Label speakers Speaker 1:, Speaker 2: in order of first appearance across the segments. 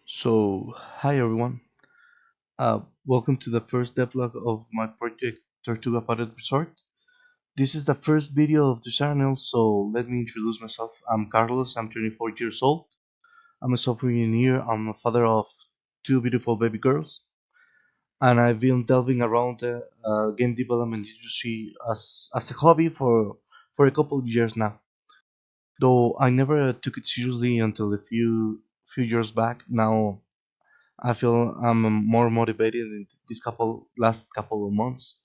Speaker 1: Hi everyone. Welcome to the first devlog of my project Tortuga Resort. This is the first video of the channel, so let me introduce myself. I'm Carlos, I'm 24 years old. I'm a software engineer, I'm a father of two beautiful baby girls, and I've been delving around the game development industry as a hobby for a couple of years now. Though I never took it seriously until a few years back. Now I feel I'm more motivated in this last couple of months.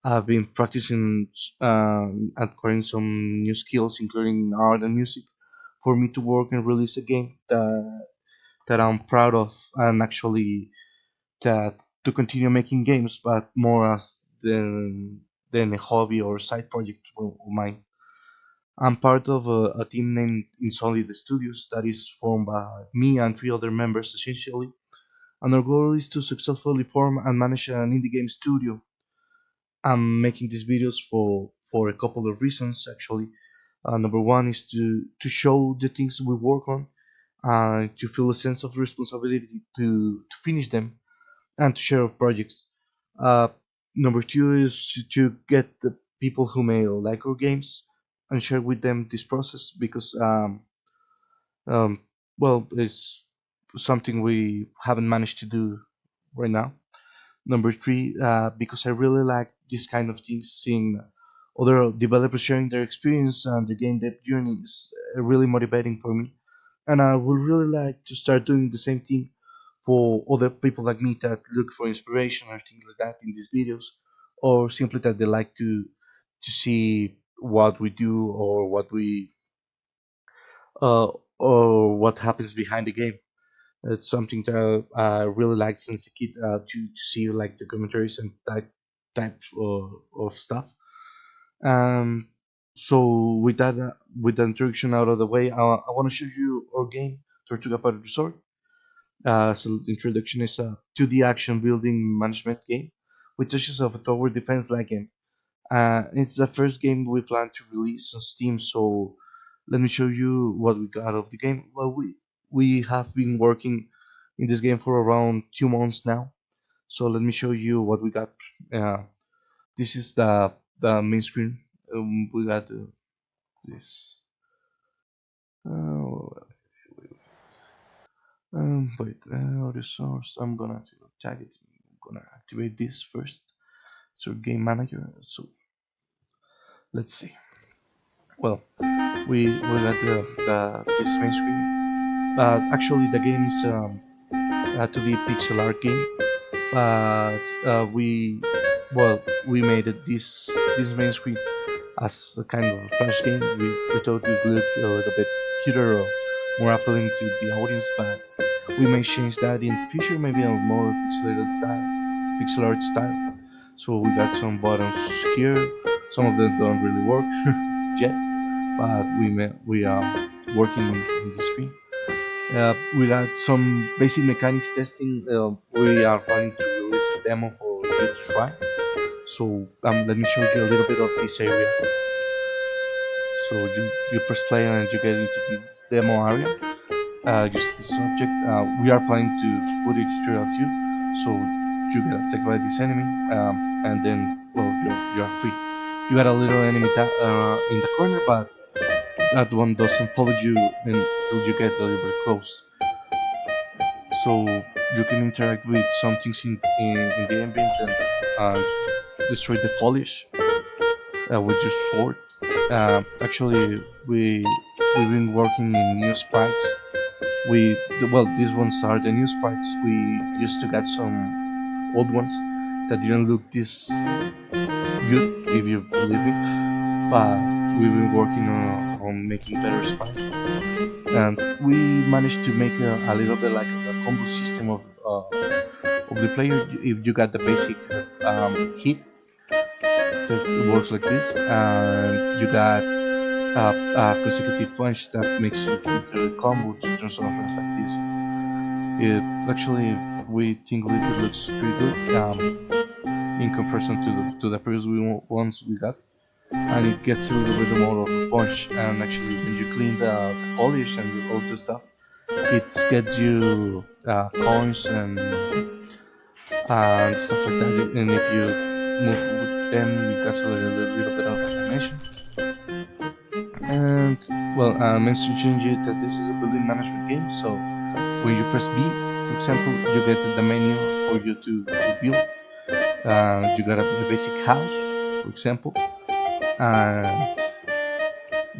Speaker 1: I've been practicing acquiring some new skills, including art and music, for me to work and release a game that I'm proud of, and actually that to continue making games, but more as than a hobby or side project of mine. I'm part of a team named Insolit Studios that is formed by me and three other members essentially, and our goal is to successfully form and manage an indie game studio. I'm making these videos for a couple of reasons actually. Number one is to show the things we work on, to feel a sense of responsibility to finish them and to share of projects. Uh, Number two is to get the people who may like our games and share with them this process because um, well, it's something we haven't managed to do right now. Number three, because I really like this kind of things, seeing other developers sharing their experience and their game dev journey is really motivating for me. And I would really like to start doing the same thing for other people like me that look for inspiration or things like that in these videos, or simply that they like to see what we do uh, or what happens behind the game. It's something that I really like since a kid, to see like documentaries and types of stuff. Um, so with the introduction out of the way, I want to show you our game, Tortuga Resort. So the introduction is a 2D action building management game with touches of a tower defense like game. It's the first game we plan to release on Steam, so let me show you what we got of the game. Well, we have been working in this game for around 2 months now, so let me show you what we got. Uh, this is the main screen. We got this. Uh, Wait, resource. I'm gonna tag it. I'm gonna activate this first. So game manager. So let's see. Well, we got the this main screen. Actually, the game is a 2D pixel art game, but we made this main screen as a kind of a flash game. We thought it would look a little bit cuter or more appealing to the audience, but we may change that in the future, maybe a more pixel art style. So we got some buttons here. Some of them don't really work yet, but we are working on the screen. We got some basic mechanics testing. We are planning to release a demo for you to try. So let me show you a little bit of this area. So you press play and you get into this demo area. Just this object. We are planning to put it throughout you, so you get attacked by this enemy, and then well you are free. You got a little enemy in the corner, but that one doesn't follow you until you get a little bit close. So you can interact with some things in the ambient and destroy the foliage with your sword. Actually, we've been working in new sprites. Well, these ones are the new sprites. We used to get some old ones that didn't look this good, if you believe me. But we've been working on making better sprites, and we managed to make a little bit like a combo system of the player. If you got the basic hit, so it works like this, and you got a consecutive punch that makes it into a combo to turn something like this. Actually, we think it looks pretty good in comparison to the previous ones we got, and it gets a little bit more of a punch. And actually, when you clean the foliage and all the stuff, It gets you coins and stuff like that. And if you move with them, it gets a little bit of animation. And well, I mentioned to you that this is a building management game. So when you press B, for example, you get the menu for you to build. You got a basic house, for example, and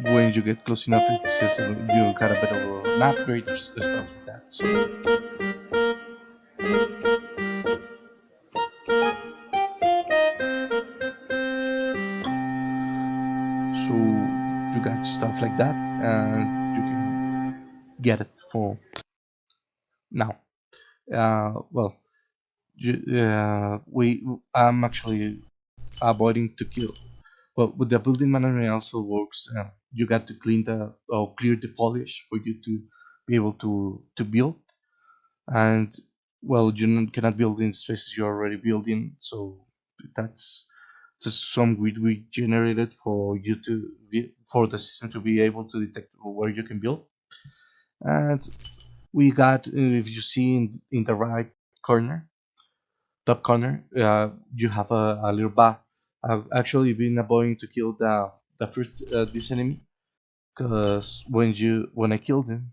Speaker 1: when you get close enough, it says you got a bit of an upgrade or stuff like that. So you got stuff like that, and you can get it for now. Well, we I'm actually avoiding to kill. Well, with the building management also works. You got to clean the or clear the foliage for you to be able to build, and well, you cannot build in spaces you're already building. So that's just some grid we generated for you to for the system to be able to detect where you can build. And we got, if you see in the right corner, top corner, you have a little bar. I've actually been avoiding to kill the first this enemy because when I killed him,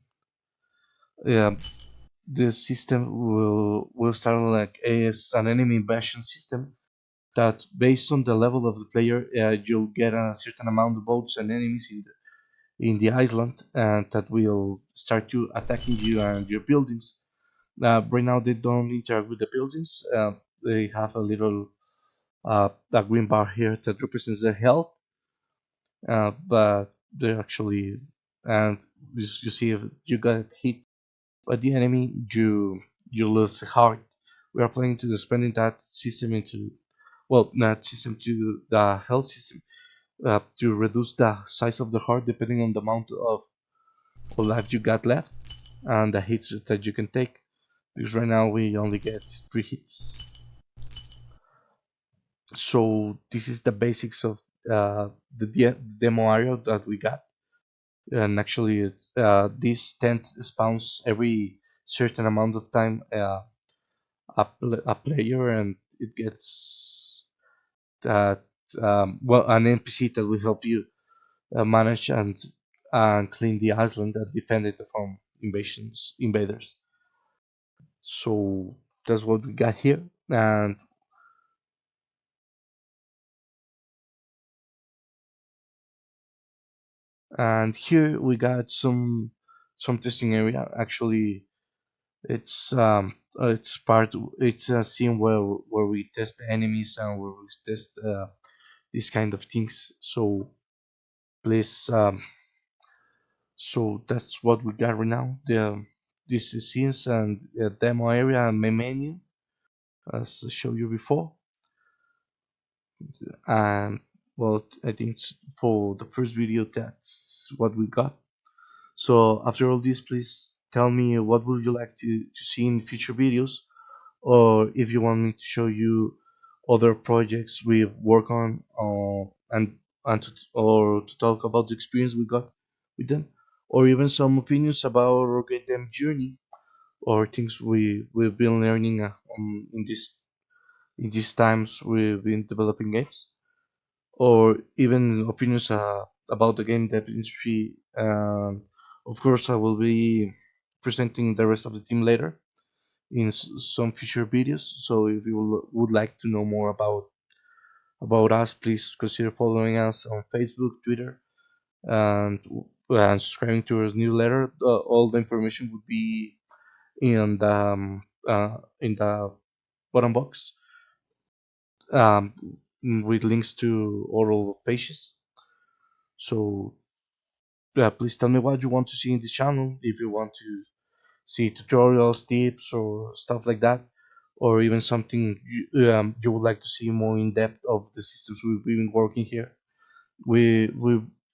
Speaker 1: uh, the system will start like as an enemy invasion system that based on the level of the player, you'll get a certain amount of boats and enemies in the island, and that will start to attacking you and your buildings. Right now, they don't interact with the buildings. They have a little a green bar here that represents their health, but they're actually and you see if you got hit by the enemy, you lose a heart. We are planning to spending that system into well, not system to the health system to reduce the size of the heart depending on the amount of life you got left and the hits that you can take. Because right now we only get 3 hits. So this is the basics of the demo area that we got. And actually, this tent spawns every certain amount of time a player, and it gets that well an NPC that will help you manage and clean the island and defend it from invaders. So that's what we got here, and here we got some testing area. Actually, it's part it's a scene where we test the enemies and where we test these kind of things. So please, so that's what we got right now. This is scenes and demo area and main menu as I showed you before. And well, I think for the first video, that's what we got. So after all this, please tell me what would you like to see in future videos, or if you want me to show you other projects we've worked on, or to talk about the experience we got with them, or even some opinions about our game journey or things we've been learning in these times we've been developing games, or even opinions about the game dev industry. Of course, I will be presenting the rest of the team later in some future videos. So if you would like to know more about us, please consider following us on Facebook, Twitter, and subscribing to our newsletter. All the information would be in the bottom box um, with links to all pages. So please tell me what you want to see in this channel. If you want to see tutorials, tips, or stuff like that, or even something you would like to see more in depth of the systems we've been working here. We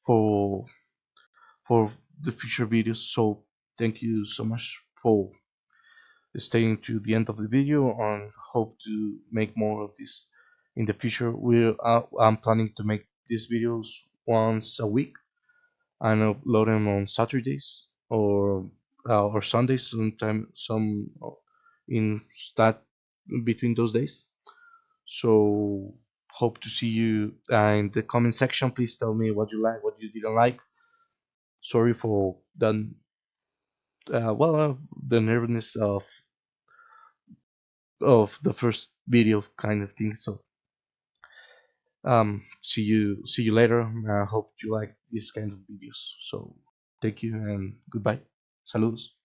Speaker 1: for for the future videos. So thank you so much for staying to the end of the video, and hope to make more of this in the future. I'm planning to make these videos once a week and upload them on Saturdays or or Sundays, sometime some in that between those days. So hope to see you in the comment section. Please tell me what you like, what you didn't like. Sorry for the nervousness of the first video kind of thing. So see you later. I hope you like these kind of videos. So thank you and goodbye. Saludos.